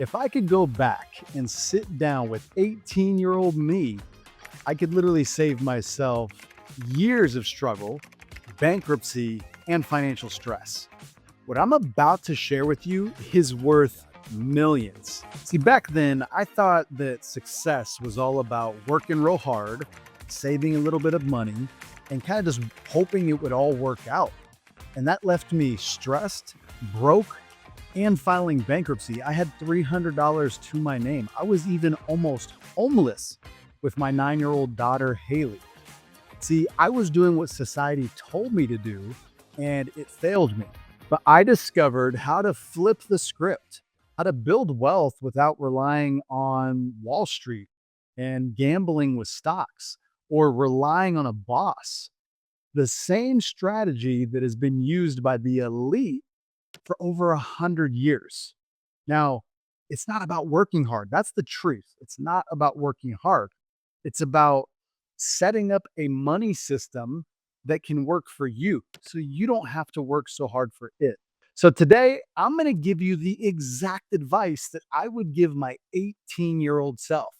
If I could go back and sit down with 18-year-old me, I could literally save myself years of struggle, bankruptcy, and financial stress. What I'm about to share with you is worth millions. See, back then, I thought that success was all about working real hard, saving a little bit of money, and kind of just hoping it would all work out. And that left me stressed, broke, and filing bankruptcy. I had $300 to my name. I was even almost homeless with my 9-year-old daughter, Haley. See, I was doing what society told me to do, and it failed me. But I discovered how to flip the script, how to build wealth without relying on Wall Street and gambling with stocks or relying on a boss. The same strategy that has been used by the elite for over 100 years. Now, it's not about working hard. That's the truth. It's not about working hard. It's about setting up a money system that can work for you so you don't have to work so hard for it. So today, I'm going to give you the exact advice that I would give my 18-year-old self.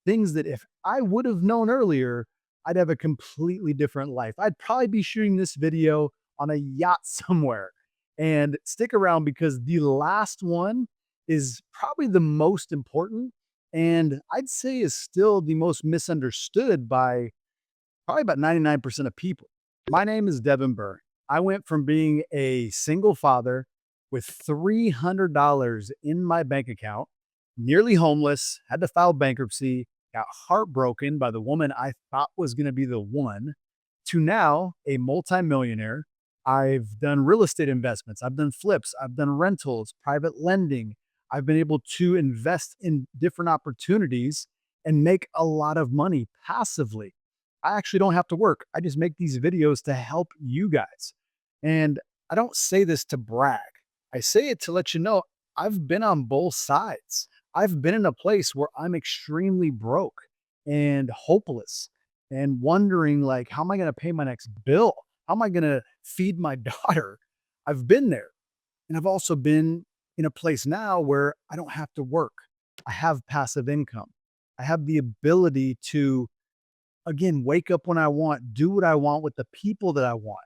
Things that if I would have known earlier, I'd have a completely different life. I'd probably be shooting this video on a yacht somewhere. And stick around because the last one is probably the most important, and I'd say is still the most misunderstood by probably about 99% of people. My name is Devin Byrne. I went from being a single father with $300 in my bank account, nearly homeless, had to file bankruptcy, got heartbroken by the woman I thought was going to be the one, to now a multimillionaire. I've done real estate investments. I've done flips. I've done rentals, private lending. I've been able to invest in different opportunities and make a lot of money passively. I actually don't have to work. I just make these videos to help you guys. And I don't say this to brag. I say it to let you know I've been on both sides. I've been in a place where I'm extremely broke and hopeless and wondering like, how am I going to pay my next bill? How am I going to feed my daughter? I've been there. And I've also been in a place now where I don't have to work. I have passive income. I have the ability to, again, wake up when I want, do what I want with the people that I want.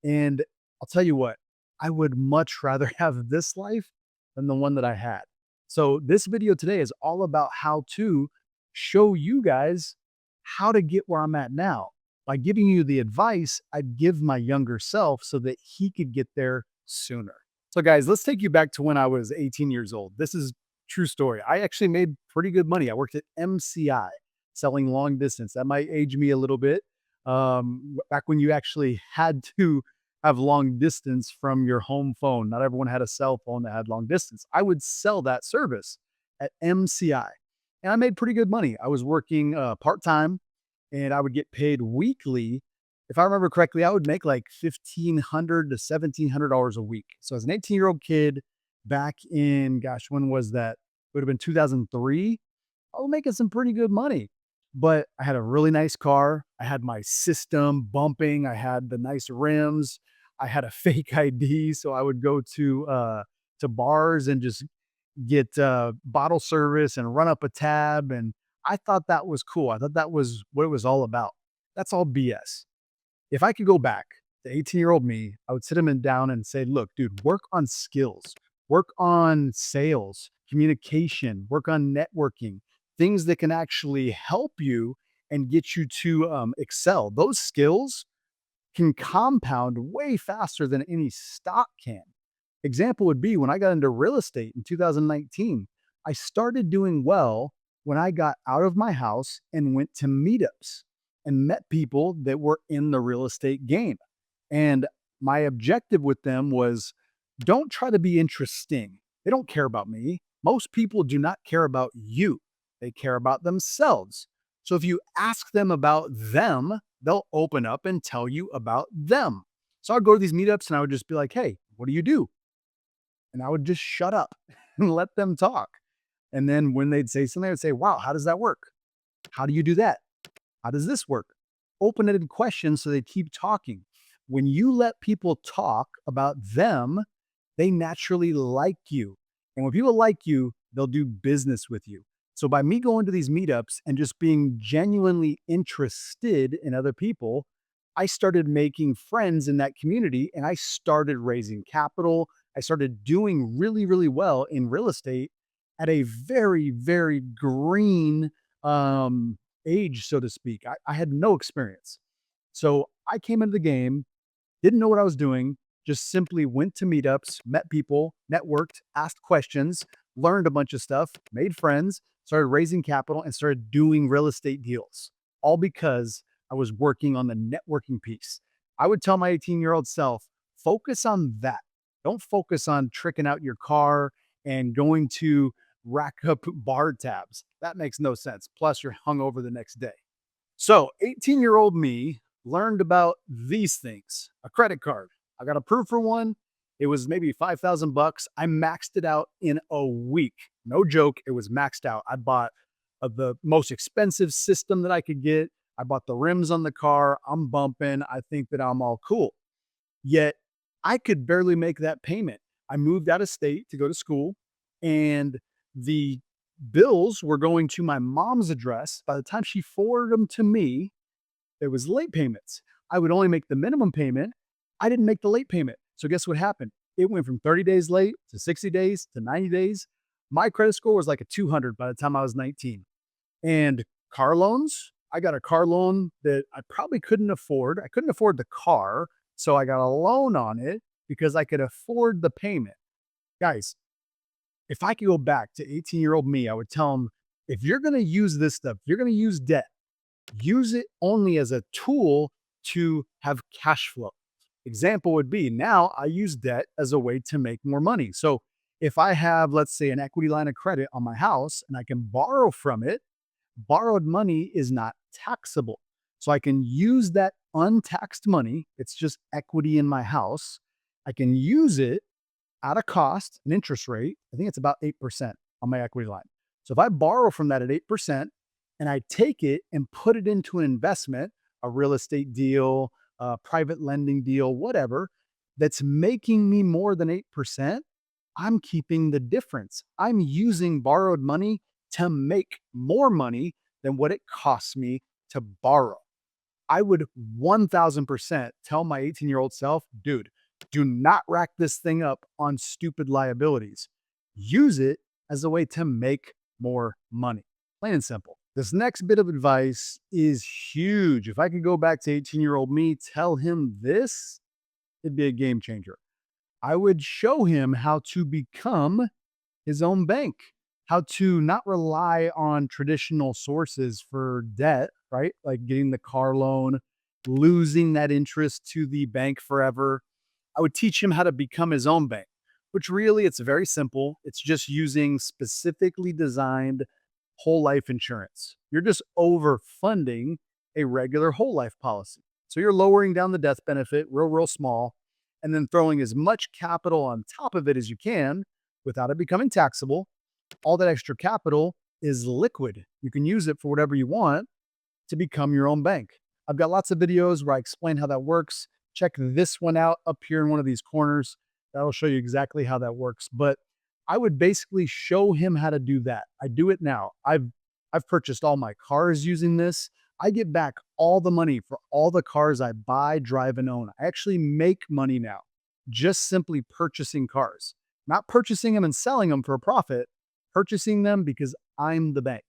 And I'll tell you what, I would much rather have this life than the one that I had. So this video today is all about how to show you guys how to get where I'm at now. By giving you the advice I'd give my younger self so that he could get there sooner. So guys, let's take you back to when I was 18 years old. This is true story. I actually made pretty good money. I worked at MCI selling long distance. That might age me a little bit. Back when you actually had to have long distance from your home phone. Not everyone had a cell phone that had long distance. I would sell that service at MCI. And I made pretty good money. I was working part-time and I would get paid weekly. If I remember correctly, I would make like $1,500 to $1,700 a week. So as an 18-year-old kid back in, gosh, when was that? It would have been 2003. I was making some pretty good money. But I had a really nice car. I had my system bumping. I had the nice rims. I had a fake ID. So I would go to bars and just get bottle service and run up a tab. And I thought that was cool. I thought that was what it was all about. That's all BS. If I could go back to 18-year-old me, I would sit him down and say, look, dude, work on skills, work on sales, communication, work on networking, things that can actually help you and get you to excel. Those skills can compound way faster than any stock can. Example would be when I got into real estate in 2019, I started doing well when I got out of my house and went to meetups and met people that were in the real estate game. And my objective with them was don't try to be interesting. They don't care about me. Most people do not care about you. They care about themselves. So if you ask them about them, they'll open up and tell you about them. So I'd go to these meetups and I would just be like, hey, what do you do? And I would just shut up and let them talk. And then when they'd say something, I'd say, wow, how does that work? How do you do that? How does this work? Open-ended questions so they keep talking. When you let people talk about them, they naturally like you. And when people like you, they'll do business with you. So by me going to these meetups and just being genuinely interested in other people, I started making friends in that community and I started raising capital. I started doing really, really well in real estate at a very, very green age, so to speak. I had no experience. So I came into the game, didn't know what I was doing, just simply went to meetups, met people, networked, asked questions, learned a bunch of stuff, made friends, started raising capital, and started doing real estate deals, all because I was working on the networking piece. I would tell my 18-year-old self, focus on that. Don't focus on tricking out your car and going to rack up bar tabs. That makes no sense. Plus, you're hungover the next day. So, 18-year-old me learned about these things. A credit card. I got approved for one. It was maybe 5,000 bucks. I maxed it out in a week. No joke, it was maxed out. I bought the most expensive system that I could get. I bought the rims on the car. I'm bumping. I think that I'm all cool. Yet I could barely make that payment. I moved out of state to go to school, and the bills were going to my mom's address. By the time she forwarded them to me, there was late payments. I would only make the minimum payment. I didn't make the late payment. So guess what happened? It went from 30 days late to 60 days to 90 days. My credit score was like a 200 by the time I was 19. And car loans, I got a car loan that I probably couldn't afford. I couldn't afford the car, so I got a loan on it because I could afford the payment. Guys, if I could go back to 18-year-old me, I would tell him, if you're going to use this stuff, if you're going to use debt, use it only as a tool to have cash flow. Example would be, now I use debt as a way to make more money. So if I have, let's say, an equity line of credit on my house and I can borrow from it, borrowed money is not taxable. So I can use that untaxed money. It's just equity in my house. I can use it at a cost, an interest rate. I think it's about 8% on my equity line. So if I borrow from that at 8% and I take it and put it into an investment, a real estate deal, a private lending deal, whatever, that's making me more than 8%, I'm keeping the difference. I'm using borrowed money to make more money than what it costs me to borrow. I would 1000% tell my 18-year-old self, dude, do not rack this thing up on stupid liabilities. Use it as a way to make more money. Plain and simple. This next bit of advice is huge. If I could go back to 18-year-old me, tell him this, it'd be a game changer. I would show him how to become his own bank, how to not rely on traditional sources for debt, right? Like getting the car loan, losing that interest to the bank forever. I would teach him how to become his own bank, which really it's very simple. It's just using specifically designed whole life insurance. You're just overfunding a regular whole life policy. So you're lowering down the death benefit real small and then throwing as much capital on top of it as you can without it becoming taxable. All that extra capital is liquid. You can use it for whatever you want to become your own bank. I've got lots of videos where I explain how that works. Check this one out up here in one of these corners. That'll show you exactly how that works. But I would basically show him how to do that. I do it now. I've purchased all my cars using this. I get back all the money for all the cars I buy, drive, and own. I actually make money now just simply purchasing cars, not purchasing them and selling them for a profit, purchasing them because I'm the bank.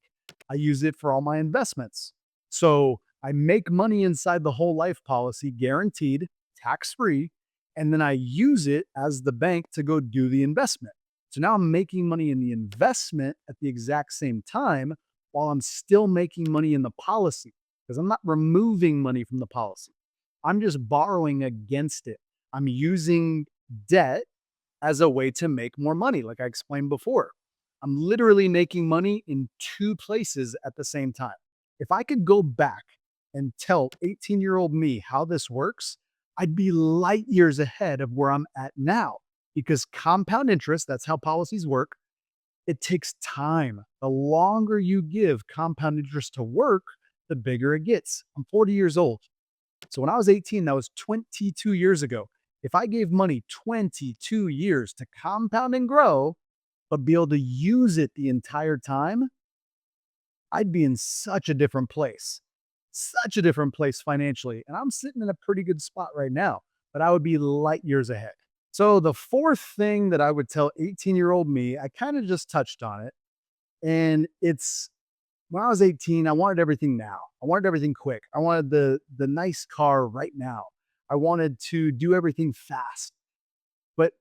I use it for all my investments. So I make money inside the whole life policy, guaranteed, tax free, and then I use it as the bank to go do the investment. So now I'm making money in the investment at the exact same time while I'm still making money in the policy because I'm not removing money from the policy. I'm just borrowing against it. I'm using debt as a way to make more money, like I explained before. I'm literally making money in two places at the same time. If I could go back and tell 18-year-old me how this works, I'd be light years ahead of where I'm at now because compound interest, that's how policies work, it takes time. The longer you give compound interest to work, the bigger it gets. I'm 40 years old. So when I was 18, that was 22 years ago. If I gave money 22 years to compound and grow, but be able to use it the entire time, I'd be in such a different place financially. And I'm sitting in a pretty good spot right now, but I would be light years ahead. So, the fourth thing that I would tell 18-year-old me, I kind of just touched on it. And it's when I was 18, I wanted everything now. I wanted everything quick. I wanted the nice car right now. I wanted to do everything fast. But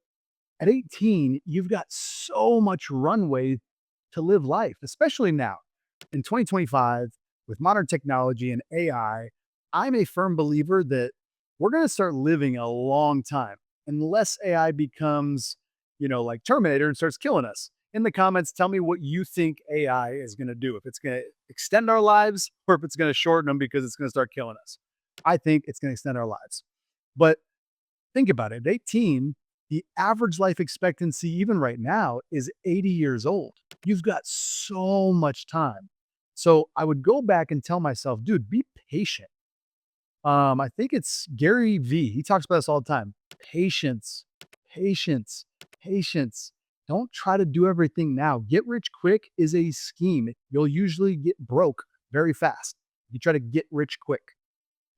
at 18, you've got so much runway to live life, especially now. In 2025, with modern technology and AI, I'm a firm believer that we're going to start living a long time unless AI becomes, like Terminator and starts killing us. In the comments, tell me what you think AI is going to do. If it's going to extend our lives or if it's going to shorten them because it's going to start killing us. I think it's going to extend our lives. But think about it. At 18, the average life expectancy, even right now, is 80 years old. You've got so much time. So I would go back and tell myself, dude, be patient. I think it's Gary V. He talks about this all the time. Patience, patience, patience. Don't try to do everything now. Get rich quick is a scheme. You'll usually get broke very fast. You try to get rich quick.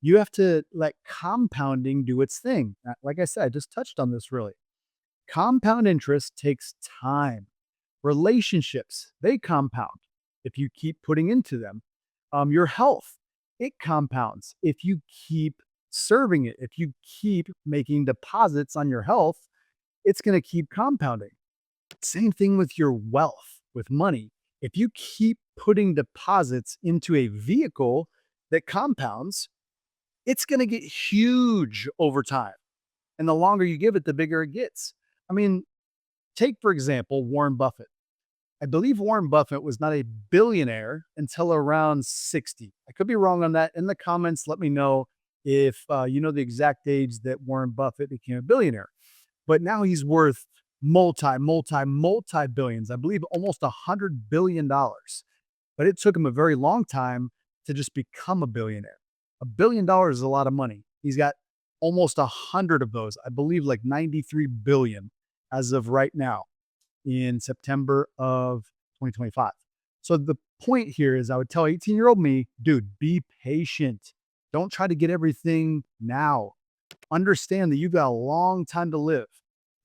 You have to let compounding do its thing. Like I said, I just touched on this really. Compound interest takes time. Relationships, they compound if you keep putting into them. Your health, it compounds if you keep serving it. If you keep making deposits on your health, it's going to keep compounding. Same thing with your wealth, with money. If you keep putting deposits into a vehicle that compounds, it's going to get huge over time. And the longer you give it, the bigger it gets. I mean, take, for example, Warren Buffett. I believe Warren Buffett was not a billionaire until around 60. I could be wrong on that. In the comments, let me know if you know the exact age that Warren Buffett became a billionaire. But now he's worth multi billions. I believe almost $100 billion. But it took him a very long time to just become a billionaire. $1 billion is a lot of money. He's got almost 100 of those. I believe like 93 billion as of right now in September of 2025. So the point here is I would tell 18-year-old me, dude, be patient. Don't try to get everything now. Understand that you've got a long time to live.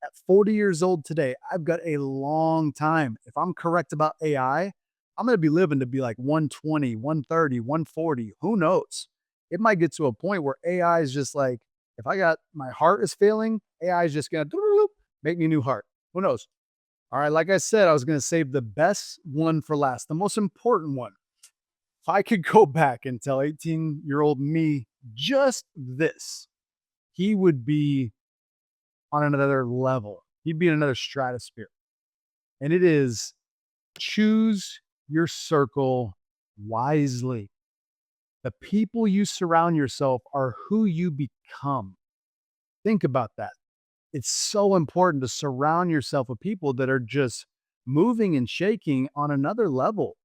At 40 years old today, I've got a long time. If I'm correct about AI, I'm going to be living to be like 120, 130, 140. Who knows? It might get to a point where AI is just like, if I got my heart is failing, AI is just going to make me a new heart. Who knows? All right, like I said, I was going to save the best one for last, the most important one. If I could go back and tell 18-year-old me just this, he would be on another level. He'd be in another stratosphere. And it is choose your circle wisely. The people you surround yourself are who you become. Think about that. It's so important to surround yourself with people that are just moving and shaking on another level.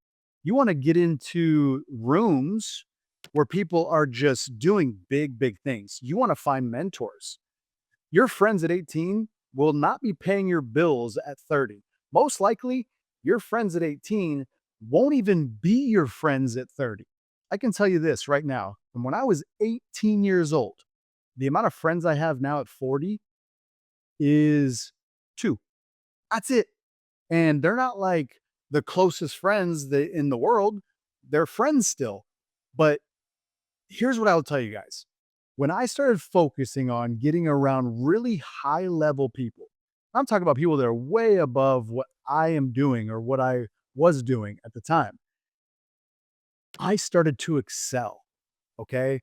You want to get into rooms where people are just doing big things. You want to find mentors. Your friends at 18 will not be paying your bills at 30. Most likely, your friends at 18 won't even be your friends at 30. I can tell you this right now. From when I was 18 years old, the amount of friends I have now at 40 is 2. That's it. And they're not like the closest friends in the world. They're friends still. But here's what I will tell you guys. When I started focusing on getting around really high level people, I'm talking about people that are way above what I am doing or what I was doing at the time. I started to excel. Okay.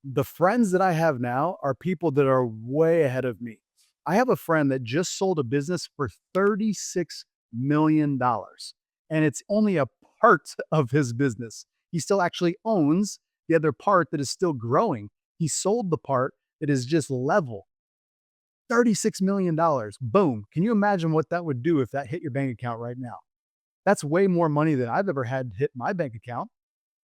The friends that I have now are people that are way ahead of me. I have a friend that just sold a business for $36 million, and it's only a part of his business. He still actually owns the other part that is still growing. He sold the part that is just level. $36 million. Boom. Can you imagine what that would do if that hit your bank account right now? That's way more money than I've ever had hit my bank account.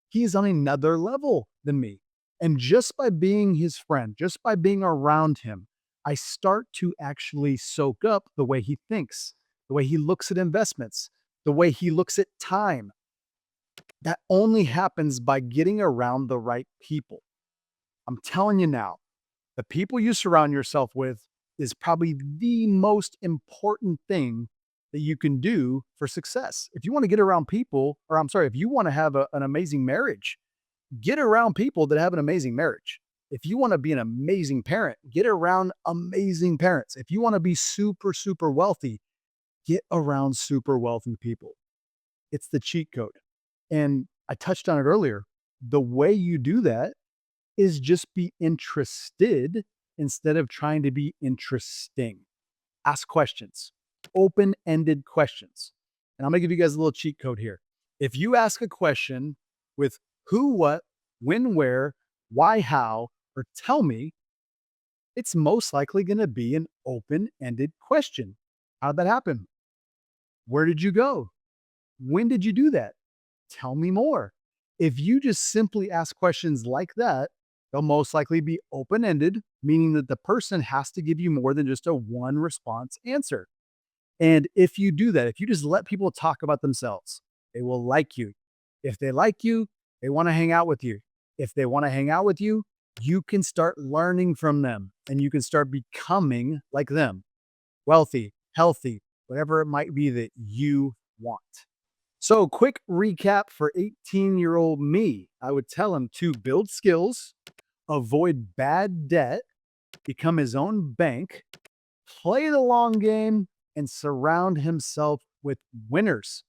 He's on another level than me. And just by being his friend, just by being around him, I start to actually soak up the way he thinks. the way he looks at investments, the way he looks at time. That only happens by getting around the right people. I'm telling you now, the people you surround yourself with is probably the most important thing that you can do for success. If you want to get around people, or I'm sorry, if you want to have an amazing marriage, get around people that have an amazing marriage. If you want to be an amazing parent, get around amazing parents. If you want to be super, super wealthy, get around super wealthy people. It's the cheat code. And I touched on it earlier. The way you do that is just be interested instead of trying to be interesting. Ask questions, open ended questions. And I'm going to give you guys a little cheat code here. If you ask a question with who, what, when, where, why, how, or tell me, it's most likely going to be an open ended question. How'd that happen? Where did you go? When did you do that? Tell me more. If you just simply ask questions like that, they'll most likely be open ended, meaning that the person has to give you more than just a one response answer. And if you do that, if you just let people talk about themselves, they will like you. If they like you, they want to hang out with you. If they want to hang out with you, you can start learning from them and you can start becoming like them, wealthy, healthy, whatever it might be that you want. So, quick recap for 18-year-old me. I would tell him to build skills, avoid bad debt, become his own bank, play the long game, and surround himself with winners.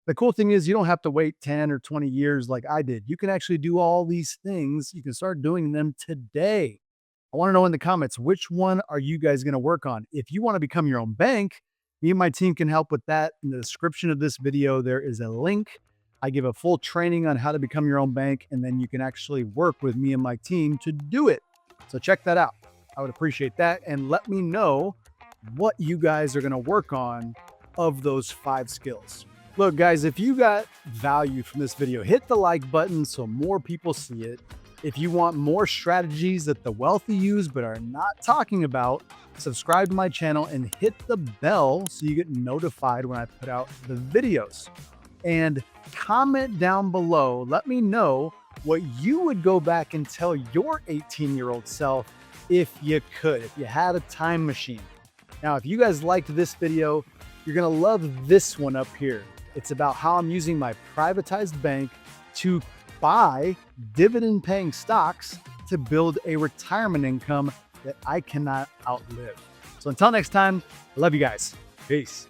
The cool thing is, you don't have to wait 10 or 20 years like I did. You can actually do all these things. You can start doing them today. I want to know in the comments, which one are you guys going to work on? If you want to become your own bank, me and my team can help with that. In the description of this video, there is a link. I give a full training on how to become your own bank, and then you can actually work with me and my team to do it. So check that out. I would appreciate that. And let me know what you guys are going to work on of those 5 skills. Look, guys, if you got value from this video, hit the like button so more people see it. If you want more strategies that the wealthy use but are not talking about, subscribe to my channel and hit the bell so you get notified when I put out the videos. And comment down below, let me know what you would go back and tell your 18-year-old self if you could, if you had a time machine. Now, if you guys liked this video, you're gonna love this one up here. It's about how I'm using my privatized bank to buy dividend-paying stocks to build a retirement income that I cannot outlive. So until next time, I love you guys. Peace.